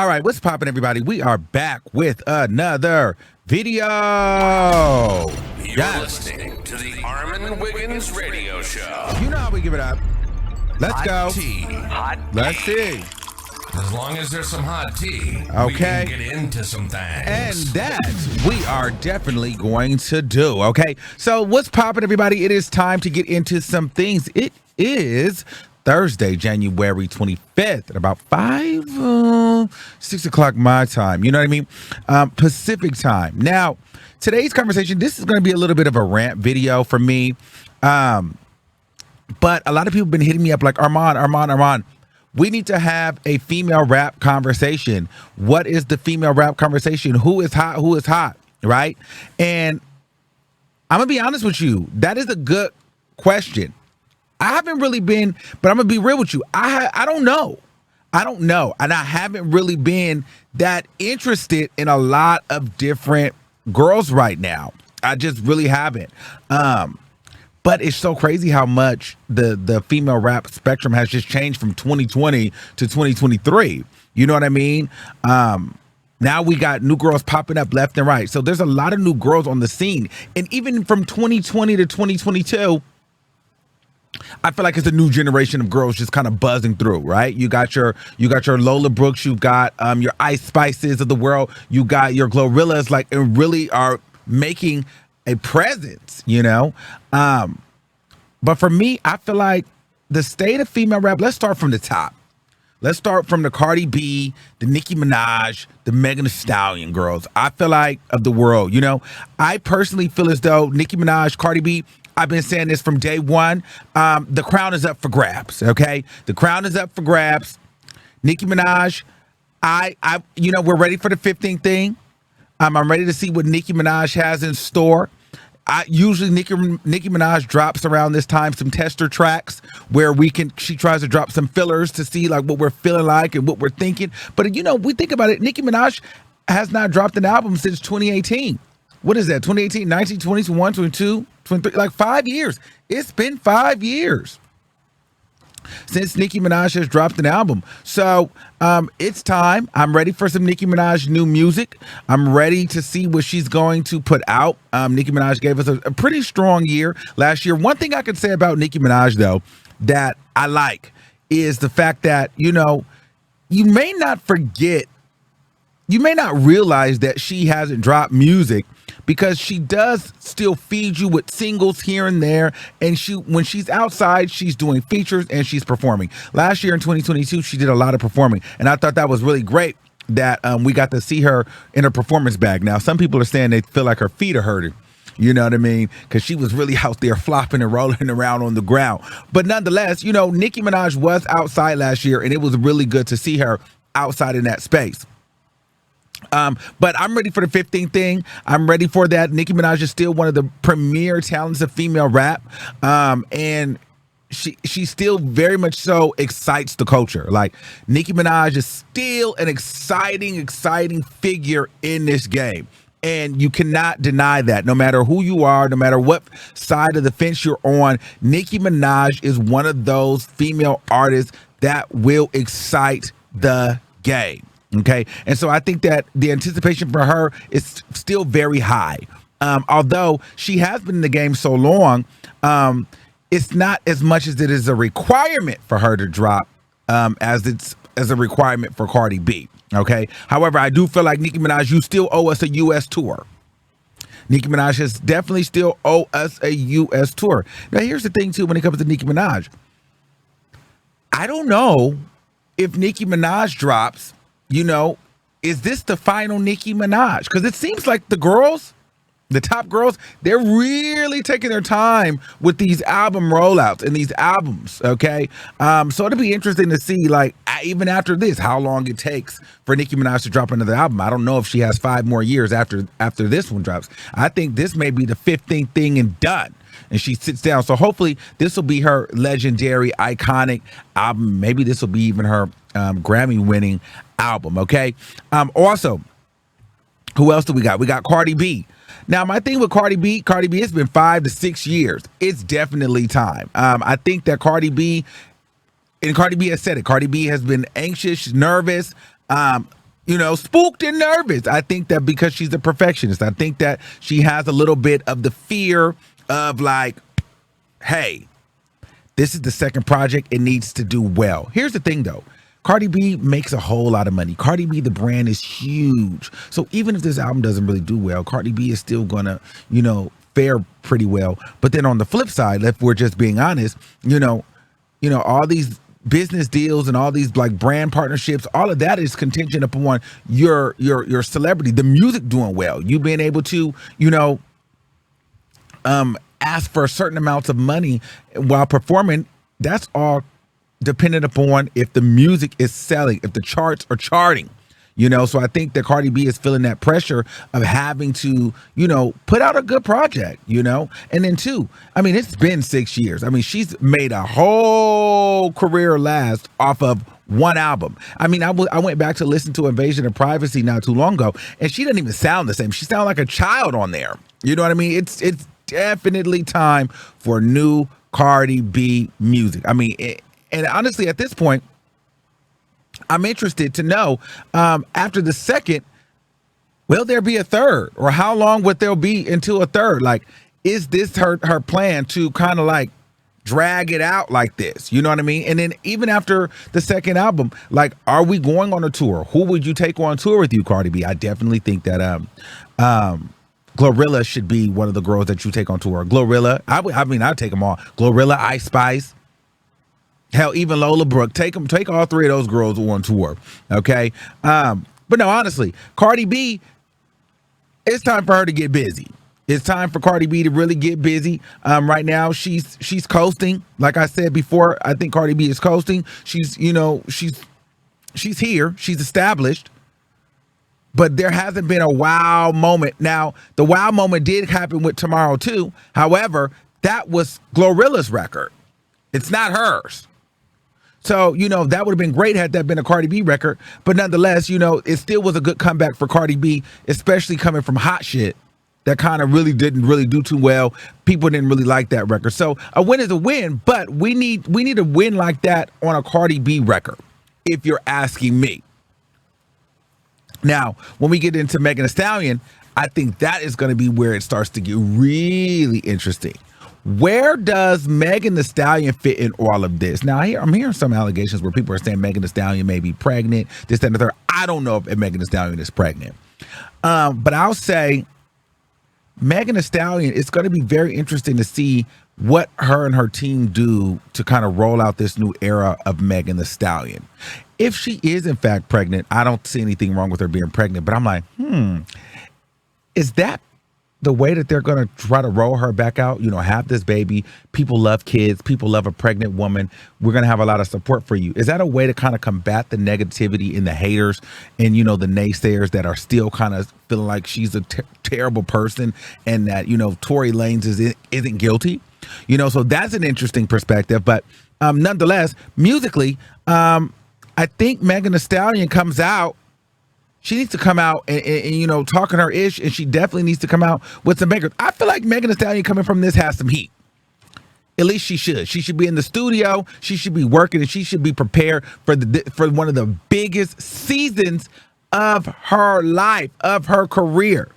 All right, what's poppin', everybody? We are back with another video. You're listening to the Armon Wiggins radio show. You know how we give it up. Let's go. Hot Let's see. As long as there's some hot tea, we Okay. can get into some things. And that we are definitely going to do, okay? So what's poppin', everybody? It is time to get into some things. It is Thursday, January 25th at about 6 o'clock my time. You know what I mean? Pacific time. Now, today's conversation, this is going to be a little bit of a rant video for me. But a lot of people have been hitting me up like, Armon, we need to have a female rap conversation. What is the female rap conversation? Who is hot, right? And I'm going to be honest with you. That is a good question. I haven't really been, but I'm going to be real with you. I don't know. And I haven't really been that interested in a lot of different girls right now. I just really haven't. But it's so crazy how much the female rap spectrum has just changed from 2020 to 2023. You know what I mean? Now we got new girls popping up left and right. So there's a lot of new girls on the scene. And even from 2020 to 2022, I feel like it's a new generation of girls just kind of buzzing through, right? You got your Lola Brooks, you got your Ice Spices of the world, you got your Glorrillas, like, and really are making a presence, you know? But for me, I feel like the state of female rap, let's start from the top. Let's start from the Cardi B, the Nicki Minaj, the Megan Thee Stallion girls. I feel like of the world, you know? I personally feel as though Nicki Minaj, Cardi B, I've been saying this from day one. The crown is up for grabs, okay? The crown is up for grabs. Nicki Minaj, we're ready for the 15th thing. I'm ready to see what Nicki Minaj has in store. Usually Nicki Minaj drops around this time some tester tracks where she tries to drop some fillers to see like what we're feeling like and what we're thinking. But you know, we think about it, Nicki Minaj has not dropped an album since 2018. What is that? 2018, 19, 20, 21, 22, 23, like 5 years. It's been 5 years since Nicki Minaj has dropped an album. So it's time. I'm ready for some Nicki Minaj new music. I'm ready to see what she's going to put out. Nicki Minaj gave us a pretty strong year last year. One thing I could say about Nicki Minaj, though, that I like is the fact that, you know, you may not realize that she hasn't dropped music because she does still feed you with singles here and there. And when she's outside, she's doing features and she's performing. Last year in 2022, she did a lot of performing. And I thought that was really great that we got to see her in her performance bag. Now, some people are saying they feel like her feet are hurting. You know what I mean? Because she was really out there flopping and rolling around on the ground. But nonetheless, you know, Nicki Minaj was outside last year and it was really good to see her outside in that space. But I'm ready for the 15th thing. I'm ready for that. Nicki Minaj is still one of the premier talents of female rap. And she still very much so excites the culture. Like Nicki Minaj is still an exciting figure in this game. And you cannot deny that. No matter who you are, no matter what side of the fence you're on, Nicki Minaj is one of those female artists that will excite the game. Okay. And so I think that the anticipation for her is still very high. Although she has been in the game so long, it's not as much as it is a requirement for her to drop as a requirement for Cardi B. Okay. However, I do feel like Nicki Minaj, you still owe us a U.S. tour. Nicki Minaj has definitely still owe us a U.S. tour. Now, here's the thing, too, when it comes to Nicki Minaj. I don't know if Nicki Minaj drops, you know, is this the final Nicki Minaj? Because it seems like the top girls, they're really taking their time with these album rollouts and these albums, okay? So it'll be interesting to see, like, even after this, how long it takes for Nicki Minaj to drop another album. I don't know if she has 5 more years after this one drops. I think this may be the 15th thing and done. And she sits down. So hopefully this will be her legendary, iconic album. Maybe this will be even her Grammy-winning album, okay? Also, who else do we got? We got Cardi B. Now, my thing with Cardi B, it's been 5 to 6 years. It's definitely time. I think that Cardi B has said it. Cardi B has been anxious, she's nervous. spooked and nervous. I think that because she's a perfectionist, I think that she has a little bit of the fear of like, hey, this is the second project. It needs to do well. Here's the thing, though. Cardi B makes a whole lot of money. Cardi B, the brand is huge. So even if this album doesn't really do well, Cardi B is still going to, fare pretty well. But then on the flip side, if we're just being honest, all these business deals and all these like brand partnerships, all of that is contingent upon your celebrity, the music doing well, you being able to, ask for certain amounts of money while performing. That's all dependent upon if the music is selling, if the charts are charting. So I think that Cardi B is feeling that pressure of having to, put out a good project, and then two, it's been 6 years. She's made a whole career last off of one album. I went back to listen to Invasion of Privacy not too long ago, and she doesn't even sound the same. She sounds like a child on there. You know what I mean? It's definitely time for new Cardi B music. And honestly, at this point, I'm interested to know, after the second, will there be a third? Or how long would there be until a third? Like, is this her plan to kind of like drag it out like this? You know what I mean? And then even after the second album, like, are we going on a tour? Who would you take on tour with you, Cardi B? I definitely think that Glorilla should be one of the girls that you take on tour. Glorilla, I'd take them all. Glorilla, Ice Spice. Hell, even Lola Brooke, take all three of those girls on tour, okay? But no, honestly, Cardi B, it's time for her to get busy. It's time for Cardi B to really get busy. Right now, she's coasting. Like I said before, I think Cardi B is coasting. She's here. She's established. But there hasn't been a wow moment. Now, the wow moment did happen with Tomorrow too. However, that was Glorilla's record. It's not hers. So, that would have been great had that been a Cardi B record. But nonetheless, it still was a good comeback for Cardi B, especially coming from Hot Shit. That kind of really didn't really do too well. People didn't really like that record. So a win is a win, but we need a win like that on a Cardi B record, if you're asking me. Now, when we get into Megan Thee Stallion, I think that is going to be where it starts to get really interesting. Where does Megan Thee Stallion fit in all of this? Now, I'm hearing some allegations where people are saying Megan Thee Stallion may be pregnant, this, that, and the third. I don't know if Megan Thee Stallion is pregnant. But I'll say Megan Thee Stallion, it's going to be very interesting to see what her and her team do to kind of roll out this new era of Megan Thee Stallion. If she is, in fact, pregnant, I don't see anything wrong with her being pregnant. But I'm like, is that the way that they're going to try to roll her back out, have this baby? People love kids. People love a pregnant woman. We're going to have a lot of support for you. Is that a way to kind of combat the negativity and the haters and, the naysayers that are still kind of feeling like she's a terrible person and that, Tory Lanez isn't guilty? So that's an interesting perspective. But nonetheless, musically, I think Megan Thee Stallion comes out. She needs to come out and talking her ish, and she definitely needs to come out with some bangers. I feel like Megan Thee Stallion coming from this has some heat. At least she should. She should be in the studio. She should be working, and she should be prepared for one of the biggest seasons of her life, of her career.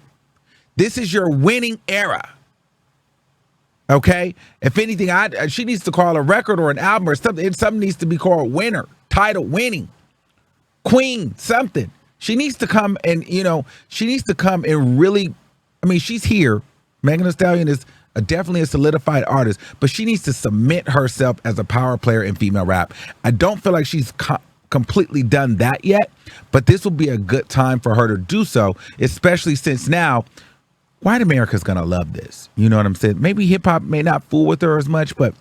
This is your winning era. Okay? If anything, she needs to call a record or an album or something. Something needs to be called winner, title, winning, queen, something. She needs to come and, really, she's here. Megan Thee Stallion is definitely a solidified artist, but she needs to cement herself as a power player in female rap. I don't feel like she's completely done that yet, but this will be a good time for her to do so, especially since now white America's going to love this. You know what I'm saying? Maybe hip hop may not fool with her as much, but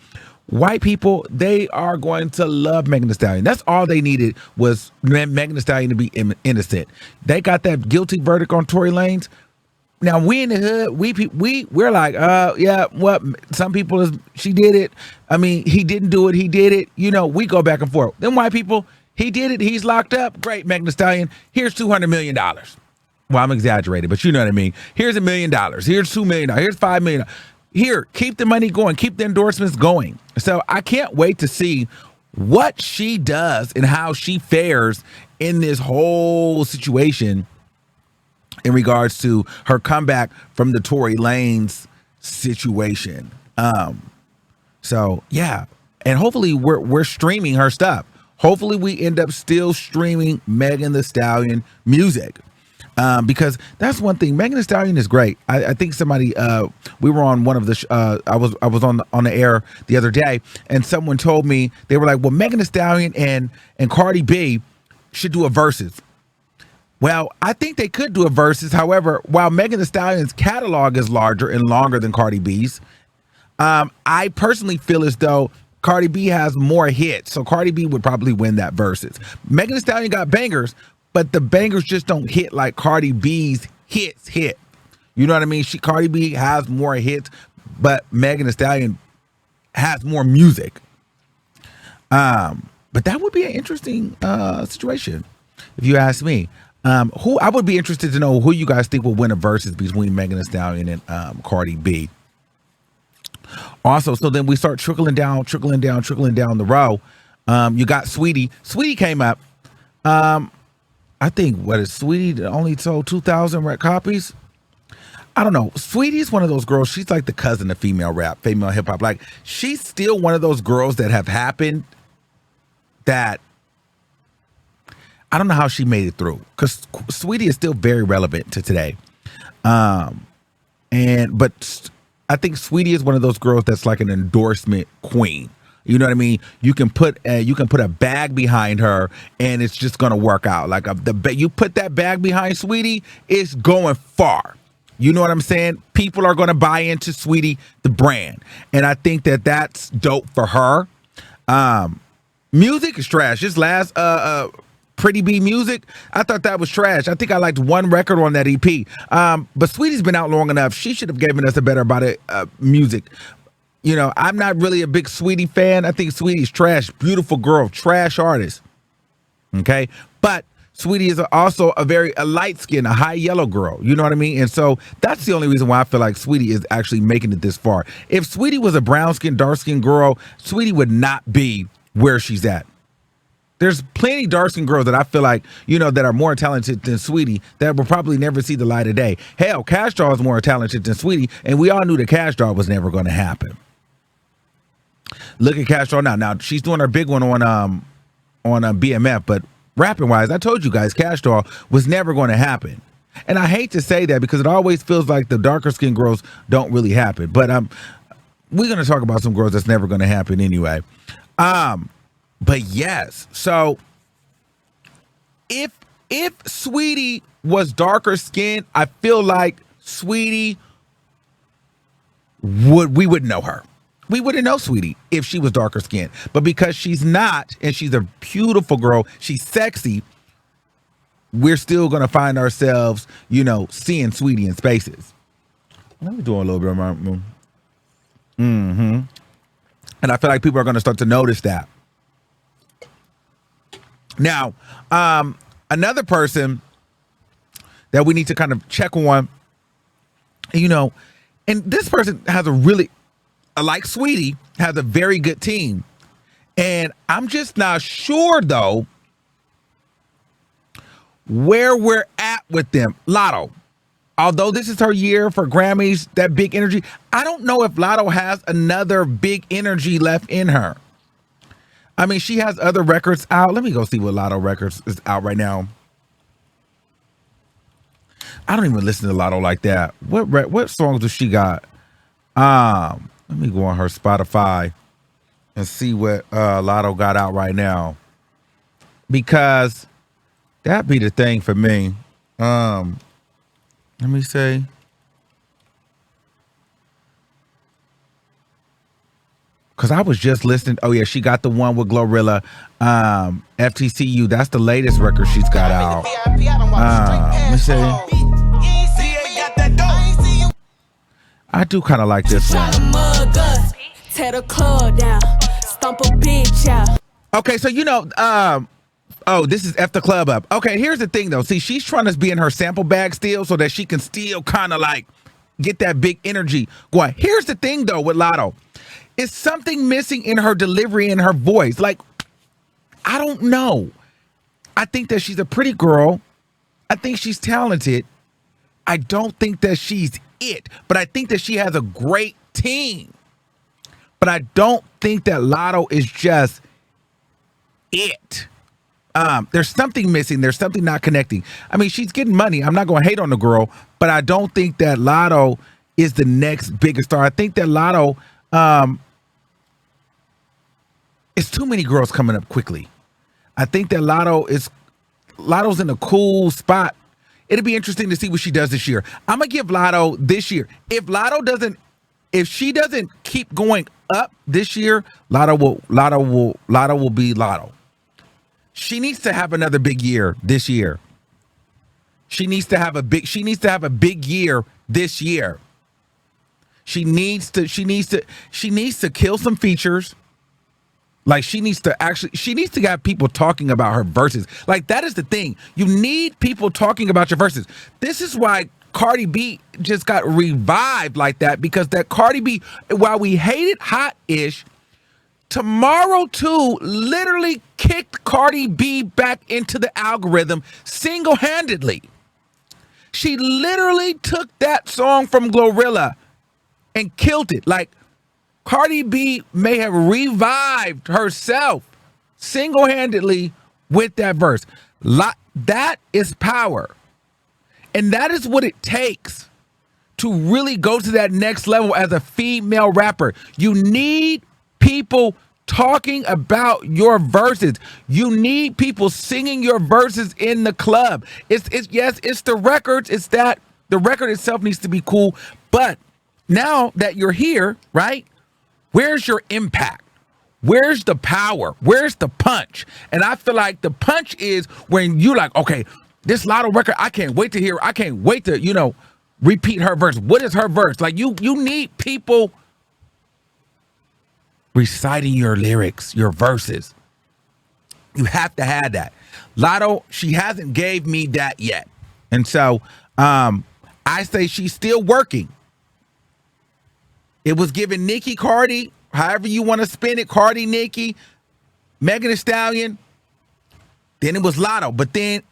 white people, they are going to love Megan Thee Stallion. That's all they needed was Megan Thee Stallion to be innocent. They got that guilty verdict on Tory Lanez. Now we in the hood, we're like, yeah, what? Some people she did it. He didn't do it. He did it. We go back and forth. Then white people, he did it. He's locked up. Great, Megan Thee Stallion. Here's $200 million. Well, I'm exaggerating, but you know what I mean. Here's $1 million. Here's $2 million. Here's $5 million. Here, keep the money going. Keep the endorsements going. So I can't wait to see what she does and how she fares in this whole situation in regards to her comeback from the Tory Lanez situation. So yeah, and hopefully we're streaming her stuff. Hopefully we end up still streaming Megan Thee Stallion music. Because that's one thing. Megan Thee Stallion is great. I think somebody we were on one of the I was on the air the other day, and someone told me, they were like, well, Megan Thee Stallion and Cardi B should do a versus. Well, I think they could do a versus. However, while Megan Thee Stallion's catalog is larger and longer than Cardi B's, I personally feel as though Cardi B has more hits, so Cardi B would probably win that versus. Megan Thee Stallion got bangers, but the bangers just don't hit like Cardi B's hits hit. You know what I mean? Cardi B has more hits, but Megan Thee Stallion has more music. But that would be an interesting situation, if you ask me. Who I would be interested to know who you guys think will win a versus between Megan Thee Stallion and Cardi B. Also, so then we start trickling down the row. You got Sweetie. Sweetie came up. I think, what is Sweetie only sold 2,000 copies? I don't know. Sweetie's one of those girls. She's like the cousin of female rap, female hip hop. Like, she's still one of those girls that have happened that I don't know how she made it through, because Sweetie is still very relevant to today. But I think Sweetie is one of those girls that's like an endorsement queen. You know what I mean? You can put a bag behind her, and it's just gonna work out. Like you put that bag behind Sweetie, it's going far. You know what I'm saying? People are gonna buy into Sweetie, the brand, and I think that that's dope for her. Music is trash. This last Pretty B music, I thought that was trash. I think I liked one record on that EP. But Sweetie's been out long enough. She should have given us a better about it music. You know, I'm not really a big Sweetie fan. I think Sweetie's trash. Beautiful girl, trash artist. Okay? But Sweetie is also a light skin, a high yellow girl. You know what I mean? And so that's the only reason why I feel like Sweetie is actually making it this far. If Sweetie was a brown skin, dark skin girl, Sweetie would not be where she's at. There's plenty dark skin girls that I feel like, you know, that are more talented than Sweetie that will probably never see the light of day. Hell, Cash Doll is more talented than Sweetie, and we all knew that Cash Doll was never going to happen. Look at Cash Doll now. Now she's doing her big one on BMF, but rapping wise, I told you guys, Cash Doll was never going to happen. And I hate to say that because it always feels like the darker skin girls don't really happen. But we're going to talk about some girls that's never going to happen anyway. But yes, so if Sweetie was darker skinned, I feel like Sweetie we wouldn't know her. We wouldn't know Sweetie if she was darker skinned. But because she's not, and she's a beautiful girl, she's sexy, we're still gonna find ourselves, you know, seeing Sweetie in spaces. Let me do a little bit of my and I feel like people are gonna start to notice that. Now, another person that we need to kind of check on, you know, and this person has like Sweetie, has a very good team. And I'm just not sure, though, where we're at with them. Lotto, although this is her year for Grammys, that big energy, I don't know if Lotto has another big energy left in her. I mean, she has other records out. Let me go see what Lotto records is out right now. I don't even listen to Lotto like that. What songs does she got? Let me go on her Spotify and see what Lotto got out right now, because that'd be the thing for me. Let me see. Because I was just listening. Oh, yeah, she got the one with Glorilla. FTCU, that's the latest record she's got out. Let me see. I do kind of like this one. Okay, so, you know, oh, this is F the Club Up. Okay, here's the thing, though. See, she's trying to be in her sample bag still so that she can still kind of like get that big energy going. Here's the thing, though, with Lotto. Is something missing in her delivery and her voice? Like, I don't know. I think that she's a pretty girl. I think she's talented. I don't think that she's it, but I think that she has a great team. But I don't think that Lotto is just it. There's something missing. There's something not connecting. I mean, she's getting money. I'm not going to hate on the girl, but I don't think that Lotto is the next biggest star. I think that Lotto, it's too many girls coming up quickly. I think that Lotto's in a cool spot. It'll be interesting to see what she does this year. I'm gonna give Lotto this year. If she doesn't keep going up this year, Lotto will be Lotto. She needs to have another big year this year. She needs to have a big year this year. She needs to kill some features. Like she needs to have people talking about her verses. Like that is the thing. You need people talking about your verses. This is why Cardi B just got revived like that, because that Cardi B, while we hated Hot-ish, Tomorrow 2 literally kicked Cardi B back into the algorithm single-handedly. She literally took that song from Glorilla and killed it. Like, Cardi B may have revived herself single-handedly with that verse. That is power. And that is what it takes to really go to that next level as a female rapper. You need people talking about your verses. You need people singing your verses in the club. It's the records. It's that the record itself needs to be cool. But now that you're here, right? Where's your impact? Where's the power? Where's the punch? And I feel like the punch is when you like, okay, this Lotto record, I can't wait to, repeat her verse. What is her verse? Like you need people reciting your lyrics, your verses. You have to have that. Lotto, she hasn't gave me that yet. And so I say she's still working. It was given Nicki, Cardi, however you want to spin it, Cardi, Nicki, Megan Thee Stallion. Then it was Lotto. But then,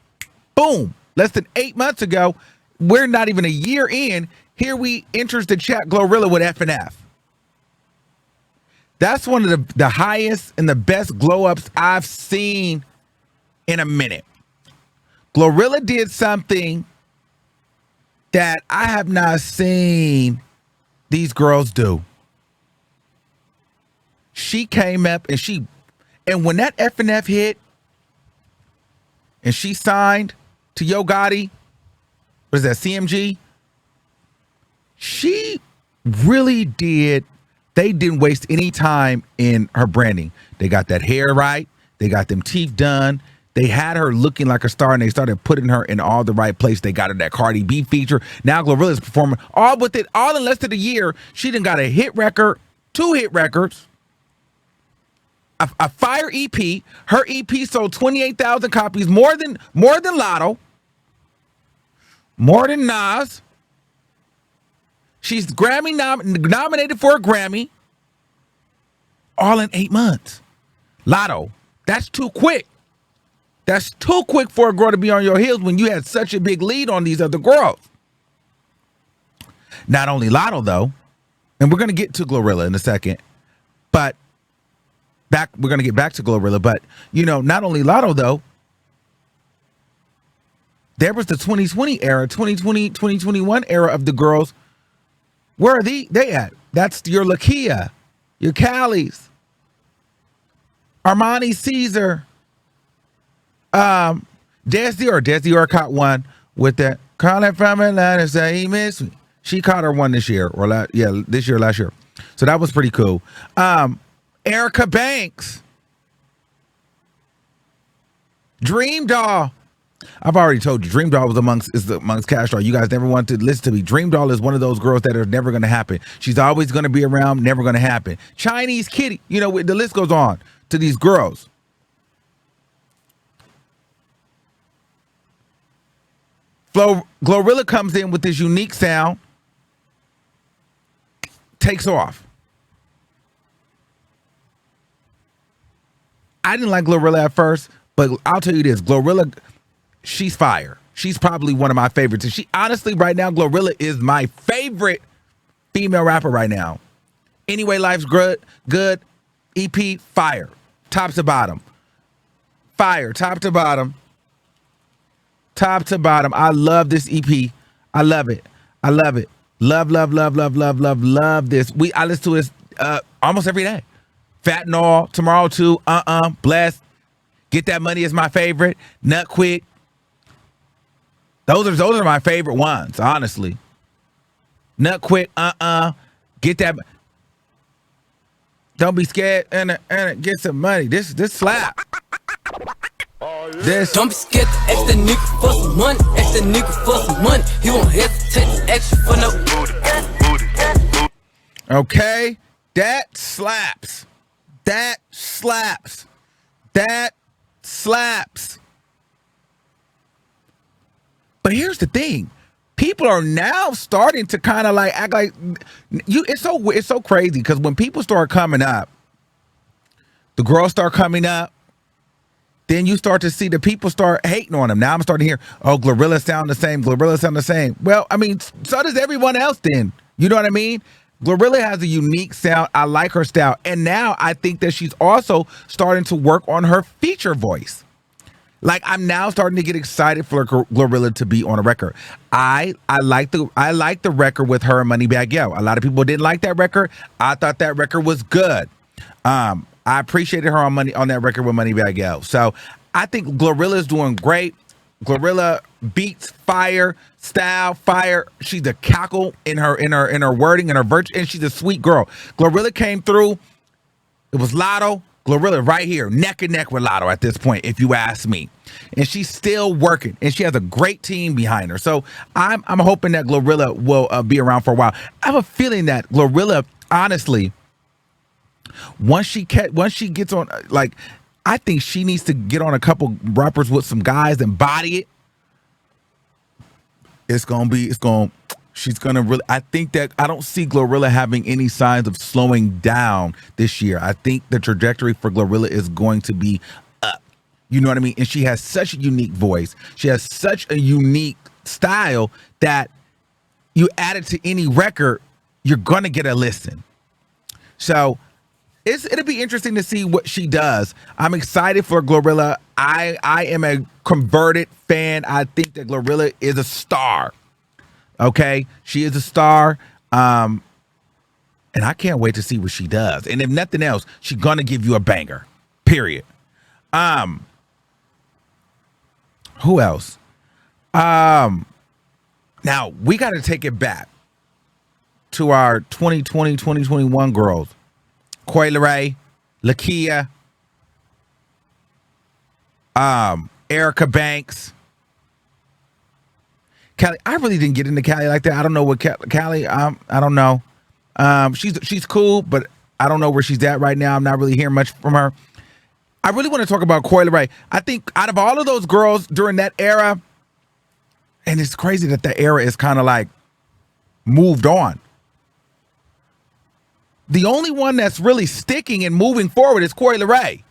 boom, less than 8 months ago, we're not even a year in, here we enters the chat Glorilla with FNF. That's one of the highest and the best glow-ups I've seen in a minute. Glorilla did something that I have not seen these girls do. She came up and when that FNF hit and she signed to Yo Gotti, what is that, CMG? She really did. They didn't waste any time in her branding. They got that hair right. They got them teeth done. They had her looking like a star, and they started putting her in all the right place. They got her that Cardi B feature. Now Glorilla's performing all in less than a year. She done got a hit record, 2 hit records, a fire EP. Her EP sold 28,000 copies, more than Lotto, more than Nas. She's Grammy nominated for a Grammy, all in 8 months. Lotto, that's too quick. That's too quick for a girl to be on your heels when you had such a big lead on these other girls. Not only Lotto, though, and we're going to get to Glorilla in a second, but we're going to get back to Glorilla, but, not only Lotto, though, there was the 2020 era, 2020, 2021 era of the girls. Where are they at? That's your Lakia, your Callie's, Armani Caesar, Des Dior caught one with that. Calling from Atlanta, say he missed me. She caught her one this year, last year. So that was pretty cool. Erica Banks, Dream Doll. I've already told you, Dream Doll was amongst Cash Doll. You guys never wanted to listen to me. Dream Doll is one of those girls that are never going to happen. She's always going to be around, never going to happen. Chinese Kitty, the list goes on to these girls. Glorilla comes in with this unique sound, takes off. I didn't like Glorilla at first, but I'll tell you this, Glorilla, she's fire. She's probably one of my favorites. And she honestly, right now, Glorilla is my favorite female rapper right now. Anyway, Life's good. EP, fire. Top to bottom. Fire. Top to bottom. Top to bottom. I love this EP. I love it. I love it. Love this. I listen to this almost every day. Fat and All, Tomorrow Too, Blessed. Get That Money is my favorite. Nut Quick. Those are my favorite ones, honestly. Nut Quick, Get That. Don't be scared and get some money. This slap. This. Don't be scared to ask the nigga for some money. Ask the nigga for some money. He won't hesitate to ask you for no booty. Okay, that slaps. That slaps. That slaps. But here's the thing. People are now starting to kind of like act like you. It's so crazy because when people start coming up, the girls start coming up, then you start to see the people start hating on them. Now I'm starting to hear, oh, Glorilla sound the same. Glorilla sound the same. Well, I mean, so does everyone else then. You know what I mean? Glorilla has a unique sound. I like her style. And now I think that she's also starting to work on her feature voice. Like, I'm now starting to get excited for Glorilla to be on a record. I like the record with her and Moneybagg Yo. A lot of people didn't like that record. I thought that record was good. I appreciated her on that record with Moneybagg Yo. So I think Glorilla's doing great. Glorilla beats fire, style fire. She's a cackle in her wording and her virtue, and she's a sweet girl. Glorilla came through. It was Lotto. Glorilla right here, neck and neck with Lotto at this point, if you ask me. And she's still working, and she has a great team behind her. So I'm hoping that Glorilla will be around for a while. I have a feeling that Glorilla, honestly, once she gets on, like, I think she needs to get on a couple rappers with some guys and body it. She's going to really, I think that I don't see Glorilla having any signs of slowing down this year. I think the trajectory for Glorilla is going to be up. You know what I mean? And she has such a unique voice. She has such a unique style that you add it to any record, you're going to get a listen. So it'll be interesting to see what she does. I'm excited for Glorilla. I am a converted fan. I think that Glorilla is a star. Okay, she is a star, and I can't wait to see what she does. And if nothing else, she's gonna give you a banger. Period. Who else? Now we got to take it back to our 2020, 2021 girls: Coi Leray, Lakia, Erica Banks. Callie, I really didn't get into Callie like that. I don't know what Callie. I don't know. She's cool, but I don't know where she's at right now. I'm not really hearing much from her. I really want to talk about Coi Leray. I think out of all of those girls during that era, and it's crazy that the era is kind of like moved on. The only one that's really sticking and moving forward is Coi Leray,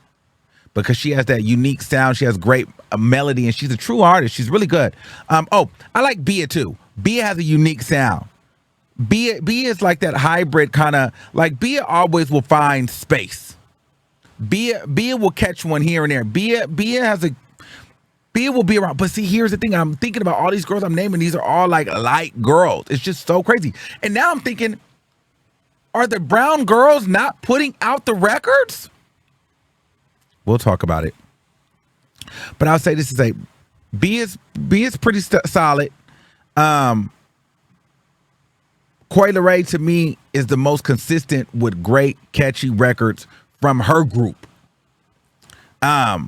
because she has that unique sound. She has great melody, and she's a true artist. She's really good. I like Bia too. Bia has a unique sound. Bia is like that hybrid kind of, like, Bia always will find space. Bia will catch one here and there. Bia will be around. But see, here's the thing. I'm thinking about all these girls I'm naming. These are all like light girls. It's just so crazy. And now I'm thinking, are the brown girls not putting out the records? We'll talk about it. But I'll say this to say, B is pretty solid. Coi Leray to me is the most consistent with great catchy records from her group. I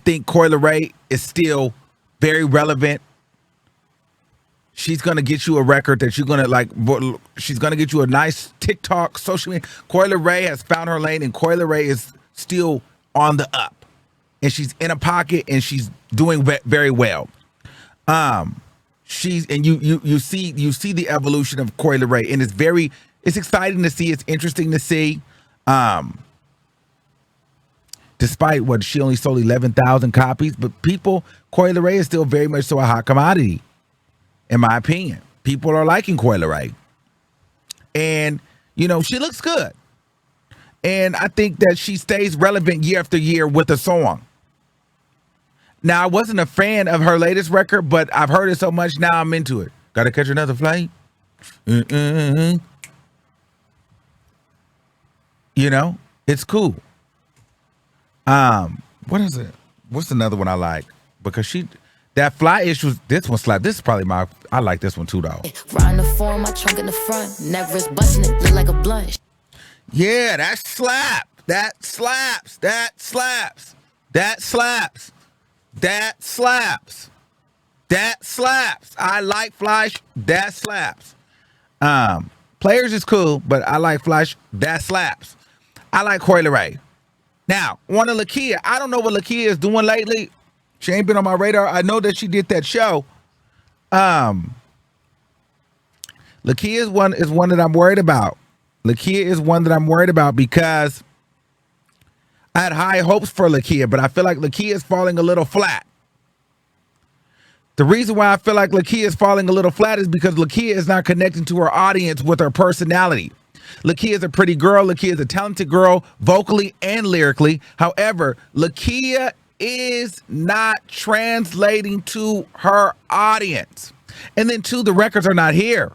think Coi Leray is still very relevant. She's gonna get you a record that you're gonna like. She's gonna get you a nice TikTok, social media. Coi Leray has found her lane, and Coi Leray is still on the up, and she's in a pocket, and she's doing very well. You see the evolution of Coi Leray, and it's exciting to see. It's interesting to see. To despite what she only sold 11,000 copies. But Coi Leray is still very much so a hot commodity, in my opinion. People are liking Coi Leray. And, she looks good. And I think that she stays relevant year after year with a song. Now, I wasn't a fan of her latest record, but I've heard it so much, now I'm into it. Gotta catch another flight. It's cool. What is it? What's another one I like? Because that fly issue, this one slap. This is probably I like this one too, though. Riding the phone, my trunk in the front. Never is busting it, look like a blunt. Yeah, that slap. That slaps. That slaps. That slaps. That slaps. That slaps. I like Flash. That slaps. Players is cool, but I like Flash. That slaps. I like Coi Leray. Now, one of Lakia. I don't know what Lakia is doing lately. She ain't been on my radar. I know that she did that show. Lakia is one that I'm worried about. Lakia is one that I'm worried about because I had high hopes for Lakia, but I feel like Lakia is falling a little flat. The reason why I feel like Lakia is falling a little flat is because Lakia is not connecting to her audience with her personality. Lakia is a pretty girl. Lakia is a talented girl, vocally and lyrically. However, Lakia is not translating to her audience. And then two, the records are not here.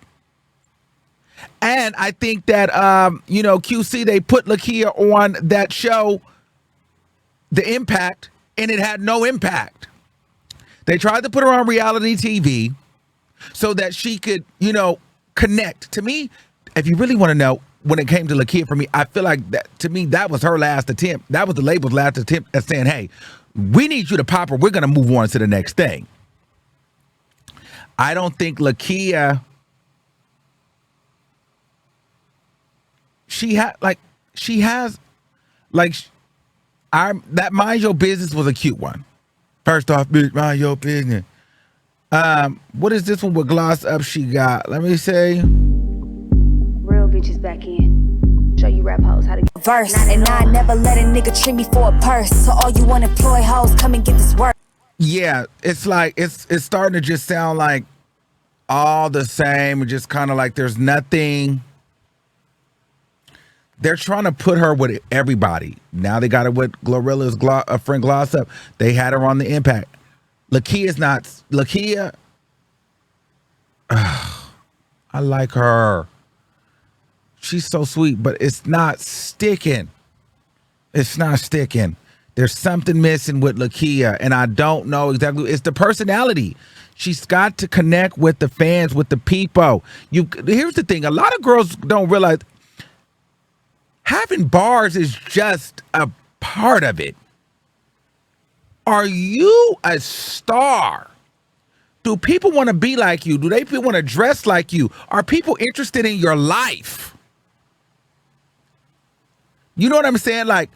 And I think that, QC, they put Lakia on that show, The Impact, and it had no impact. They tried to put her on reality TV so that she could, connect. To me, if you really want to know, when it came to Lakia, for me, I feel like that, to me, that was her last attempt. That was the label's last attempt at saying, hey, we need you to pop her. We're going to move on to the next thing. I don't think Lakia... that Mind Your Business was a cute one. First off, bitch, mind your business. What is this one with Gloss Up she got? Let me say. Real bitches back in. Show you rap hoes how to get verse. And I never let a nigga treat me for a purse. So all you unemployed hoes, come and get this work. Yeah, it's like it's starting to just sound like all the same. Just kind of like there's nothing. They're trying to put her with everybody. Now they got her with Glorilla's friend Gloss Up. They had her on The Impact. Lakia's not. Lakia, I like her. She's so sweet, but it's not sticking. It's not sticking. There's something missing with Lakia, and I don't know exactly. It's the personality. She's got to connect with the fans, with the people. Here's the thing. A lot of girls don't realize having bars is just a part of it. Are you a star? Do people want to be like you? Do they want to dress like you? Are people interested in your life? You know what I'm saying? Like,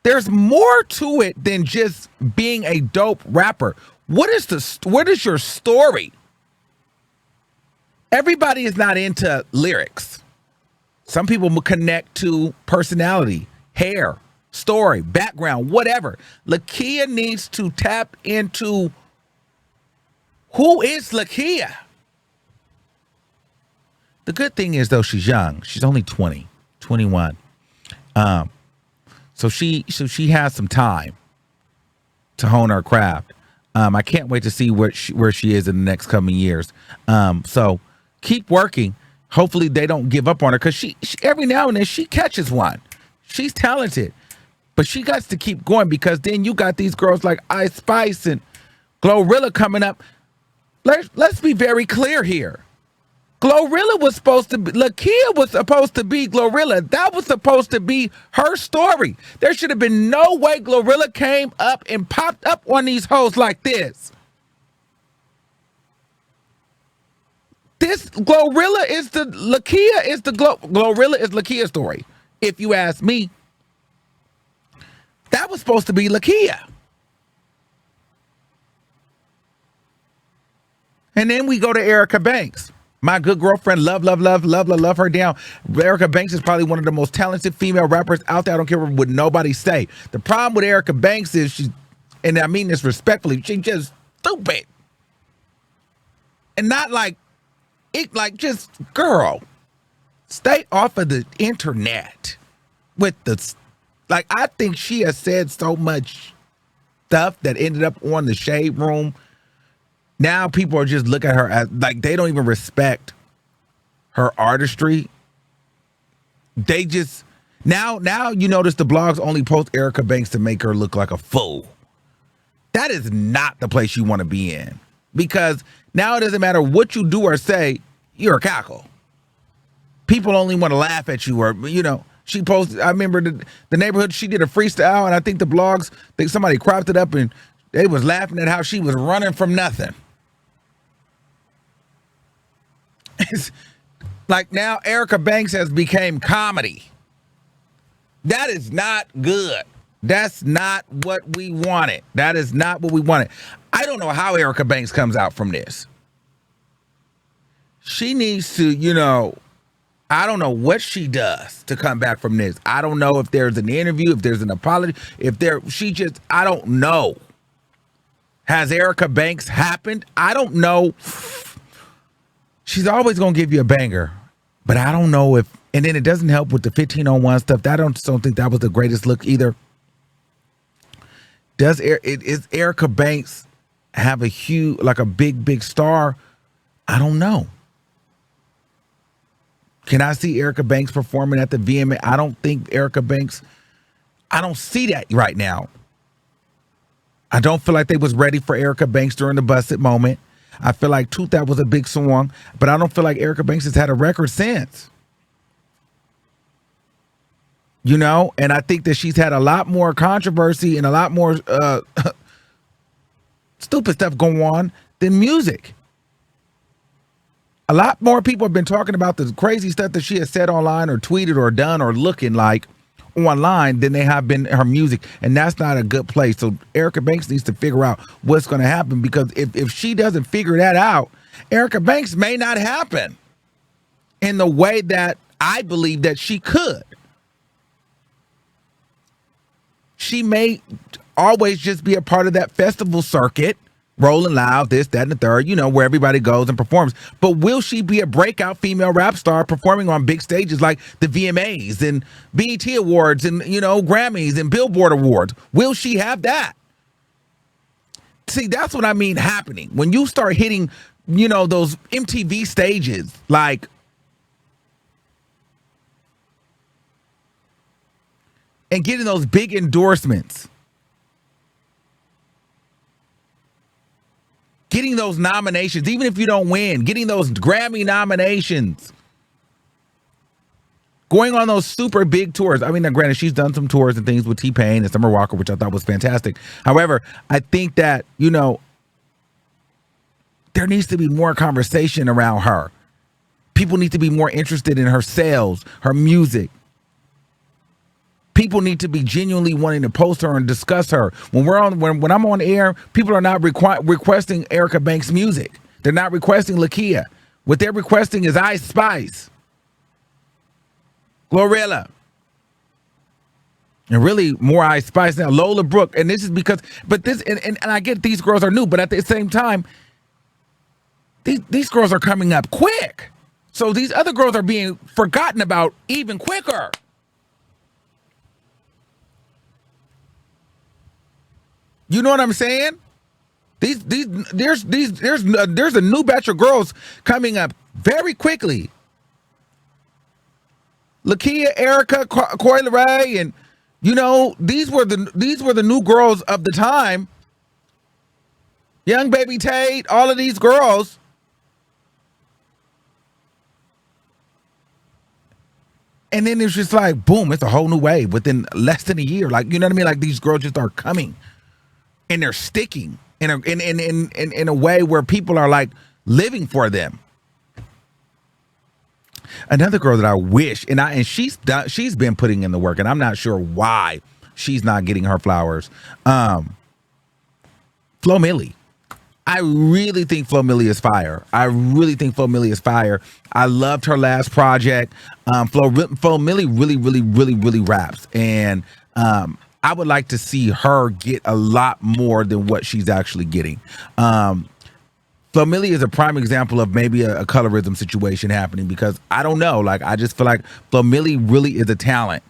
there's more to it than just being a dope rapper. What is your story? Everybody is not into lyrics. Some people connect to personality, hair, story, background, whatever. Lakia needs to tap into who is Lakia. The good thing is, though, she's young. She's only 20, 21. So she has some time to hone her craft. I can't wait to see where she is in the next coming years. So keep working. Hopefully they don't give up on her, because she every now and then she catches one. She's talented, but she got to keep going, because then you got these girls like Ice Spice and Glorilla coming up. Let's be very clear here. Glorilla was supposed to be, Lakia was supposed to be Glorilla. That was supposed to be her story. There should have been no way Glorilla came up and popped up on these hoes like this. This Glorilla is the Lakia is the Glorilla is Lakia's story. If you ask me, that was supposed to be Lakia. And then we go to Erica Banks. My good girlfriend, love her down. Erica Banks is probably one of the most talented female rappers out there. I don't care what nobody say. The problem with Erica Banks is she's, and I mean this respectfully, she's just stupid. And not like, just, girl, stay off of the internet with the, I think she has said so much stuff that ended up on the Shade Room. Now people are just looking at her as, they don't even respect her artistry. They just, now you notice the blogs only post Erica Banks to make her look like a fool. That is not the place you want to be in. Because now it doesn't matter what you do or say, you're a cackle. People only want to laugh at you, or, she posted, I remember the neighborhood, she did a freestyle, and I think the blogs, somebody cropped it up and they was laughing at how she was running from nothing. It's like now Erica Banks has become comedy. That is not good. That's not what we wanted. That is not what we wanted. I don't know how Erica Banks comes out from this. She needs to, I don't know what she does to come back from this. I don't know if there's an interview, if there's an apology, I don't know. Has Erica Banks happened? I don't know. She's always going to give you a banger, but I don't know if, and then it doesn't help with the 1501 stuff. I don't think that was the greatest look either. Is Erica Banks have a big star? I don't know. Can I see Erica Banks performing at the VMA? I don't think Erica Banks, I don't see that right now. I don't feel like they was ready for Erica Banks during the Busted moment. I feel like Tooth, that was a big song, but I don't feel like Erica Banks has had a record since. And I think that she's had a lot more controversy and a lot more stupid stuff going on than music. A lot more people have been talking about the crazy stuff that she has said online or tweeted or done or looking like online than they have been her music, and that's not a good place. So Erica Banks needs to figure out what's going to happen, because if she doesn't figure that out, Erica Banks may not happen in the way that I believe that she could. She may always just be a part of that festival circuit, Rolling Loud, this, that, and the third, where everybody goes and performs. But will she be a breakout female rap star performing on big stages like the VMAs and BET Awards and, Grammys and Billboard Awards? Will she have that? See, that's what I mean happening. When you start hitting, those MTV stages, and getting those big endorsements, getting those nominations, even if you don't win, getting those Grammy nominations, going on those super big tours. I mean, now, granted, she's done some tours and things with T-Pain and Summer Walker, which I thought was fantastic. However, I think that, there needs to be more conversation around her. People need to be more interested in her sales, her music. People need to be genuinely wanting to post her and discuss her. When I'm on air, people are not requesting Erica Banks music. They're not requesting Lakia. What they're requesting is Ice Spice, Glorilla, and really more Ice Spice now. Lola Brooke, and this is because, but this, and I get these girls are new, but at the same time, these girls are coming up quick. So these other girls are being forgotten about even quicker. You know what I'm saying? There's a new batch of girls coming up very quickly. Lakia, Erica, Coi Leray, and these were the new girls of the time. Young Baby Tate, all of these girls. And then it's just like, boom, it's a whole new wave within less than a year. Like, you know what I mean? Like, these girls just are coming. And they're sticking in a way where people are like living for them. Another girl that I wish, and she's been putting in the work, and I'm not sure why she's not getting her flowers. Flo Milli. I really think Flo Milli is fire. I really think Flo Milli is fire. I loved her last project. Flo Milli really raps, and I would like to see her get a lot more than what she's actually getting. Flo Milli is a prime example of maybe a colorism situation happening, because I don't know. Like, I just feel like Flo Milli really is a talent,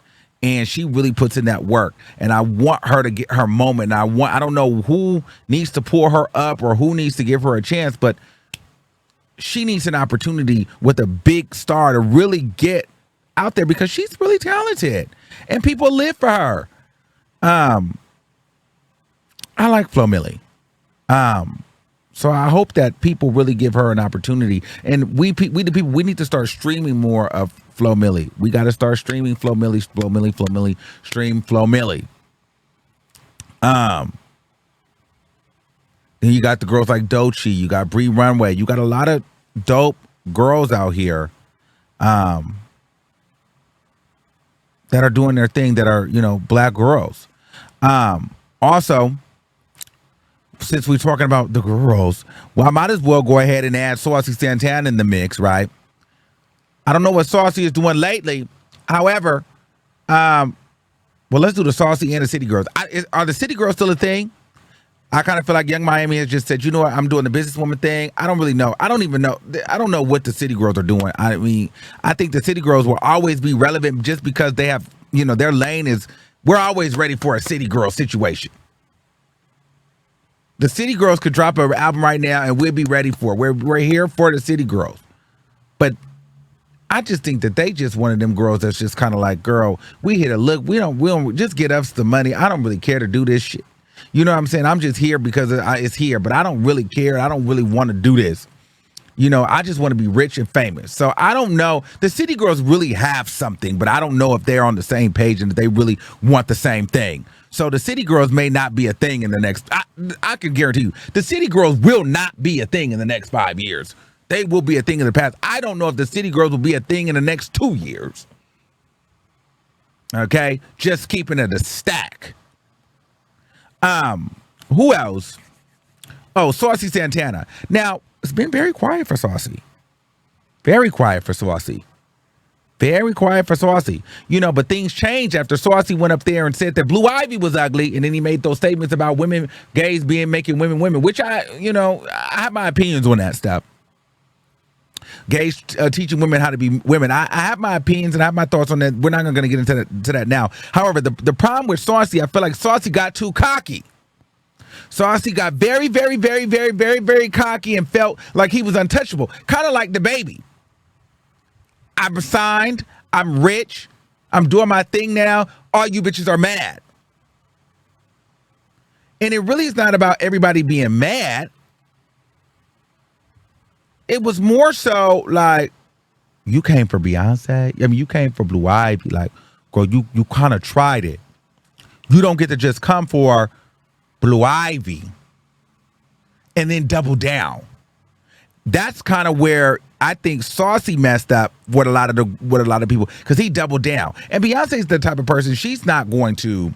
and she really puts in that work. And I want her to get her moment. And I don't know who needs to pull her up or who needs to give her a chance, but she needs an opportunity with a big star to really get out there, because she's really talented and people live for her. I like Flo Milli. So I hope that people really give her an opportunity, and we the people, we need to start streaming more of Flo Milli. We got to start streaming Flo Milli, stream Flo Milli. Then you got the girls like Doechii, you got Bree Runway, you got a lot of dope girls out here, that are doing their thing, that are, black girls. Also, since we're talking about the girls, well, I might as well go ahead and add Saucy Santana in the mix, right? I don't know what Saucy is doing lately. However, well, let's do the Saucy and the City Girls. Are the City Girls still a thing? I kind of feel like Young Miami has just said, you know what, I'm doing the businesswoman thing. I don't really know. I don't even know. I don't know what the City Girls are doing. I mean, I think the City Girls will always be relevant just because they have, their lane is, we're always ready for a City Girl situation. The City Girls could drop an album right now and we'll be ready for it. We're here for the City Girls. But I just think that they just one of them girls that's just kind of like, girl, we hit a look. We don't just get us the money. I don't really care to do this shit. You know what I'm saying? I'm just here because it's here, but I don't really care. I don't really want to do this. I just want to be rich and famous. So I don't know. The City Girls really have something, but I don't know if they're on the same page and if they really want the same thing. So the City Girls may not be a thing in the next, I can guarantee you, the City Girls will not be a thing in the next 5 years. They will be a thing in the past. I don't know if the City Girls will be a thing in the next 2 years. Okay? Just keeping it a stack. Who else? Oh, Saucy Santana. Now, it's been very quiet for Saucy. Very quiet for Saucy. Very quiet for Saucy. But things changed after Saucy went up there and said that Blue Ivy was ugly, and then he made those statements about gays making women, which I have my opinions on that stuff. Gays teaching women how to be women. I have my opinions and I have my thoughts on that. We're not going to get into that now. However, the problem with Saucy, I feel like Saucy got too cocky. Saucy got very, very, very, very, very, very cocky and felt like he was untouchable. Kind of like the baby. I'm signed. I'm rich. I'm doing my thing now. All you bitches are mad. And it really is not about everybody being mad. It was more so like, you came for Beyonce. I mean, you came for Blue Ivy. Like, girl, you kind of tried it. You don't get to just come for Blue Ivy and then double down. That's kind of where I think Saucy messed up with a lot of people, because he doubled down. And Beyonce's the type of person, she's not going to,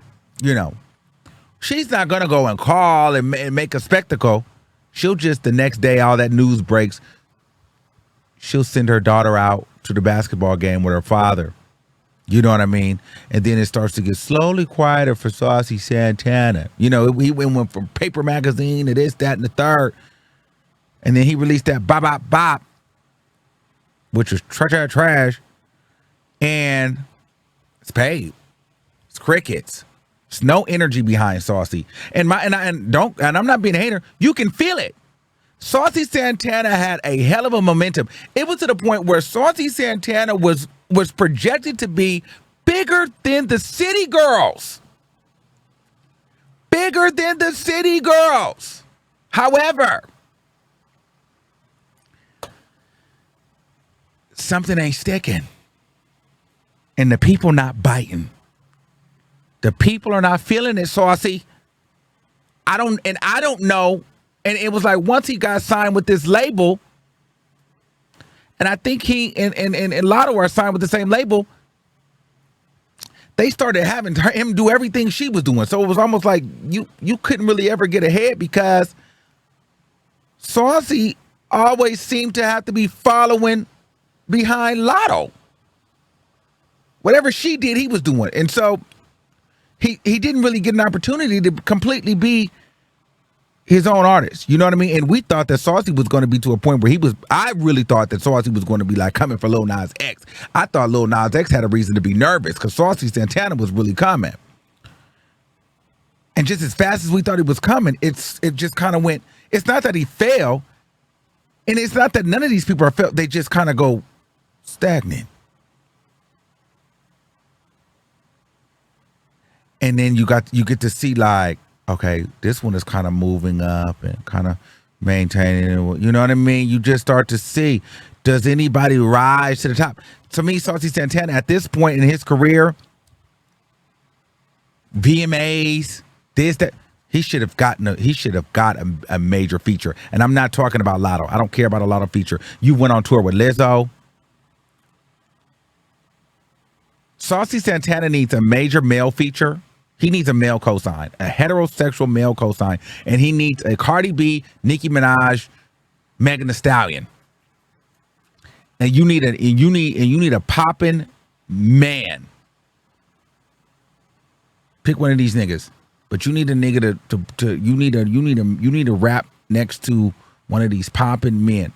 she's not going to go and call and make a spectacle. She'll just, the next day, all that news breaks, she'll send her daughter out to the basketball game with her father. You know what I mean? And then it starts to get slowly quieter for Saucy Santana. He went from Paper Magazine to this, that, and the third. And then he released that Bop Bop Bop, which was trash. And it's paid. It's crickets. There's no energy behind Saucy. And I'm not being a hater. You can feel it. Saucy Santana had a hell of a momentum. It was to the point where Saucy Santana was projected to be bigger than the City Girls. Bigger than the City Girls. However, something ain't sticking. And the people not biting. The people are not feeling it, Saucy. I don't know. And it was like, once he got signed with this label, and I think he and Lotto are signed with the same label, they started having him do everything she was doing. So it was almost like you couldn't really ever get ahead, because Saucy always seemed to have to be following behind Lotto. Whatever she did, he was doing. And so he didn't really get an opportunity to completely be his own artist. You know what I mean? And we thought that Saucy was going to be to a point where I really thought that Saucy was going to be like coming for Lil Nas X. I thought Lil Nas X had a reason to be nervous because Saucy Santana was really coming. And just as fast as we thought he was coming, it just kind of went. It's not that he failed, and it's not that none of these people are failed. They just kind of go stagnant. And then you get to see like, okay, this one is kind of moving up and kind of maintaining. You know what I mean? You just start to see, does anybody rise to the top? To me, Saucy Santana at this point in his career, VMAs, this, that, he should have got a major feature. And I'm not talking about Lotto. I don't care about a Lotto feature. You went on tour with Lizzo. Saucy Santana needs a major male feature. He needs a male cosign, a heterosexual male cosign, and he needs a Cardi B, Nicki Minaj, Megan Thee Stallion. And you need a poppin' man. Pick one of these niggas, but you need a nigga you need a rap next to one of these poppin' men.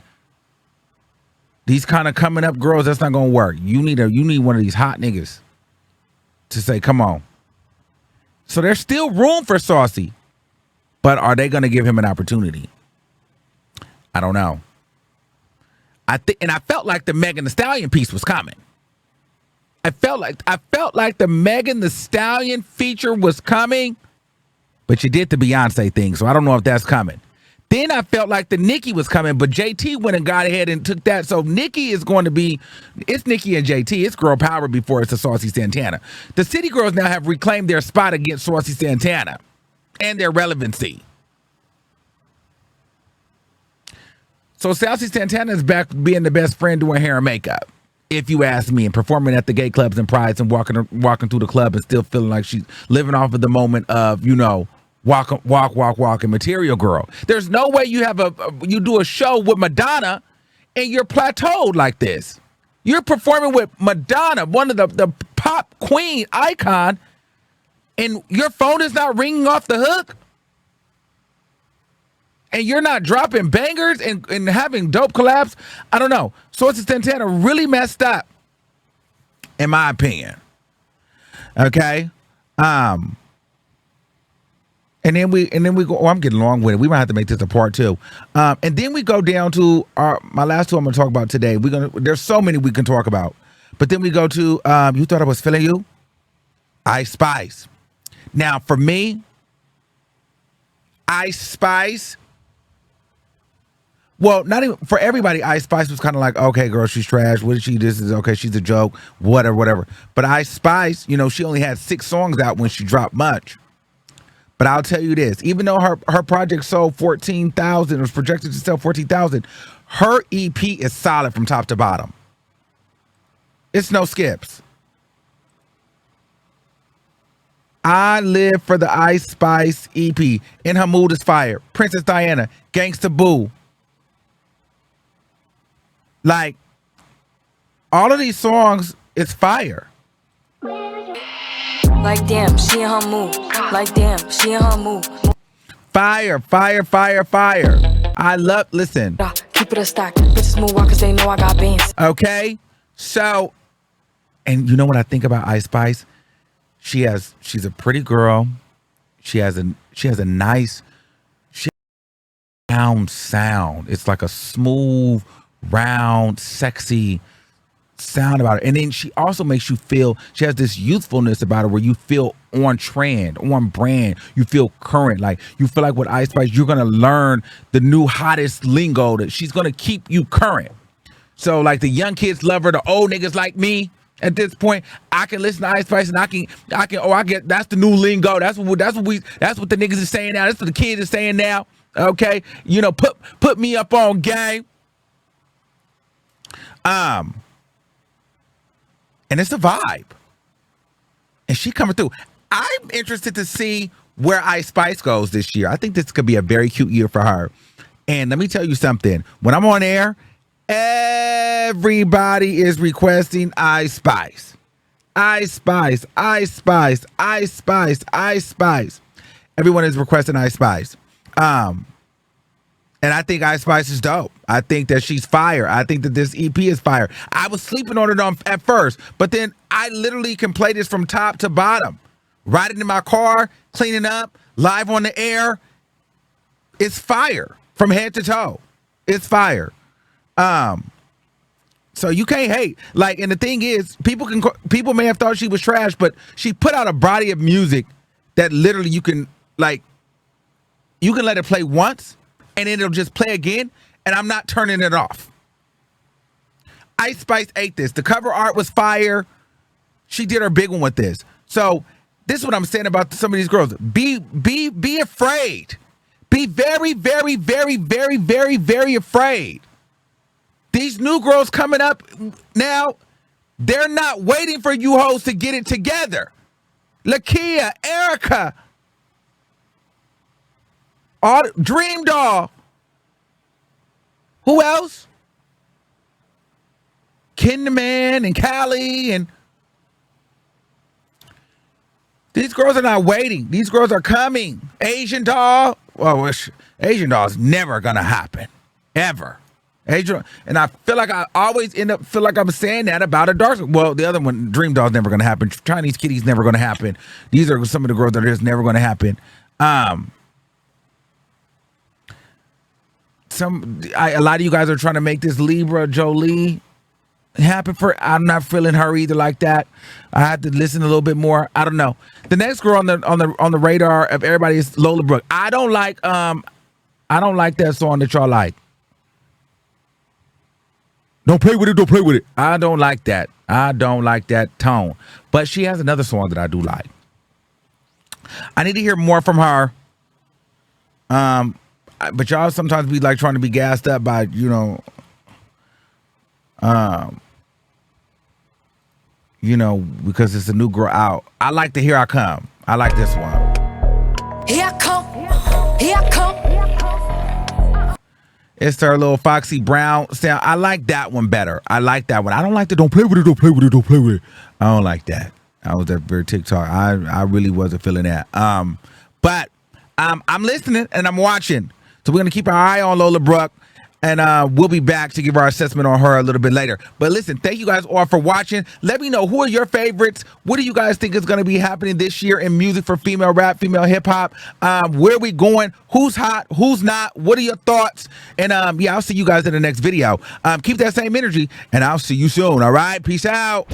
These kind of coming up girls, that's not gonna work. You need one of these hot niggas to say, come on. So there's still room for Saucy, but are they gonna give him an opportunity? I don't know. I felt like the Megan Thee Stallion piece was coming. I felt like the Megan Thee Stallion feature was coming, but you did the Beyonce thing, so I don't know if that's coming. Then I felt like the Nicki was coming, but JT went and got ahead and took that. So Nicki is going to be, it's Nicki and JT. It's girl power before it's a Saucy Santana. The City Girls now have reclaimed their spot against Saucy Santana and their relevancy. So Saucy Santana is back being the best friend doing hair and makeup, if you ask me, and performing at the gay clubs and prides and walking through the club and still feeling like she's living off of the moment of, you know, walk, and Material Girl. There's no way you do a show with Madonna and you're plateaued like this. You're performing with Madonna, one of the pop queen icon, and your phone is not ringing off the hook. And you're not dropping bangers and having dope collabs. I don't know. Saucy Santana really messed up, in my opinion. Okay. And then we go. Oh, I'm getting long with it. We might have to make this a part 2. And then we go down to my last 2 I'm gonna talk about today. There's so many we can talk about. But then we go to You Thought I Was Feeling You? Ice Spice. Now for me, Ice Spice. Well, not even for everybody. Ice Spice was kind of like, okay, girl, she's trash. What is she? This is okay. She's a joke. Whatever. But Ice Spice, you know, she only had 6 songs out when she dropped Much. But I'll tell you this, even though her project sold 14,000, was projected to sell 14,000, her EP is solid from top to bottom. It's no skips. I live for the Ice Spice EP. In Her Mood is Fire. Princess Diana. Gangsta Boo. Like, all of these songs is fire. Like damn, she in her mood. Like damn, she in her mood. Fire. Listen. Keep it a stack. Bitches move walk cause they know I got beans. Okay? So, and you know what I think about Ice Spice? She's a pretty girl. She has a nice sound. It's like a smooth, round, sexy sound about her. And then she also makes you feel, she has this youthfulness about her where you feel on trend, on brand. You feel current. Like, you feel like with Ice Spice, you're going to learn the new hottest lingo that she's going to keep you current. So like the young kids love her, the old niggas like me. At this point, I can listen to Ice Spice and I get that's the new lingo. That's what the niggas is saying now. That's what the kids are saying now. Okay, you know, put me up on game. And it's a vibe. And she coming through. I'm interested to see where Ice Spice goes this year. I think this could be a very cute year for her. And let me tell you something. When I'm on air, everybody is requesting Ice Spice. Ice Spice, Ice Spice, Ice Spice, Ice Spice. Everyone is requesting Ice Spice. And I think Ice Spice is dope. I think that she's fire. I think that this EP is fire. I was sleeping on it at first, but then I literally can play this from top to bottom. Riding in my car, cleaning up, live on the air. It's fire from head to toe. It's fire. So you can't hate. Like, and the thing is, people may have thought she was trash, but she put out a body of music that literally you can let it play once and it'll just play again, and I'm not turning it off. Ice Spice ate this. The cover art was fire. She did her big one with this. So this is what I'm saying about some of these girls. Be afraid. Be very, very, very, very, very, very afraid. These new girls coming up now, they're not waiting for you hoes to get it together. Lakia, Erica, Dream Doll. Who else? Kinderman and Callie, and these girls are not waiting. These girls are coming. Asian Doll. Well, Asian Doll is never gonna happen, ever. Asian, and I feel like I always feel like I'm saying that about a dark. Well, the other one, Dream Doll's never gonna happen. Chinese Kitty's never gonna happen. These are some of the girls that are just never gonna happen. A lot of you guys are trying to make this Libra Jolie happen I'm not feeling her either like that. I have to listen a little bit more. I don't know. The next girl on the radar of everybody is Lola Brooke. I don't like that song that y'all like. Don't play with it, don't play with it. I don't like that. I don't like that tone. But she has another song that I do like. I need to hear more from her. But y'all sometimes be like trying to be gassed up by, because it's a new girl out. I like to Here I Come. I like this one. Here I come, here I come. It's her little Foxy Brown sound. I like that one better. I like that one. I don't like the don't play with it, don't play with it, don't play with it. I don't like that. I was that very TikTok. I really wasn't feeling that. But I'm listening and I'm watching. So we're gonna keep our eye on Lola Brooke. And we'll be back to give our assessment on her a little bit later. But listen, thank you guys all for watching. Let me know, who are your favorites? What do you guys think is going to be happening this year in music for female rap, female hip hop? Where are we going? Who's hot? Who's not? What are your thoughts? And I'll see you guys in the next video. Keep that same energy, and I'll see you soon. All right? Peace out.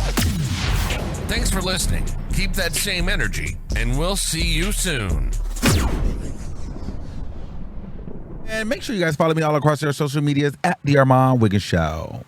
Thanks for listening. Keep that same energy, and we'll see you soon. And make sure you guys follow me all across your social medias at the Armon Wiggins Show.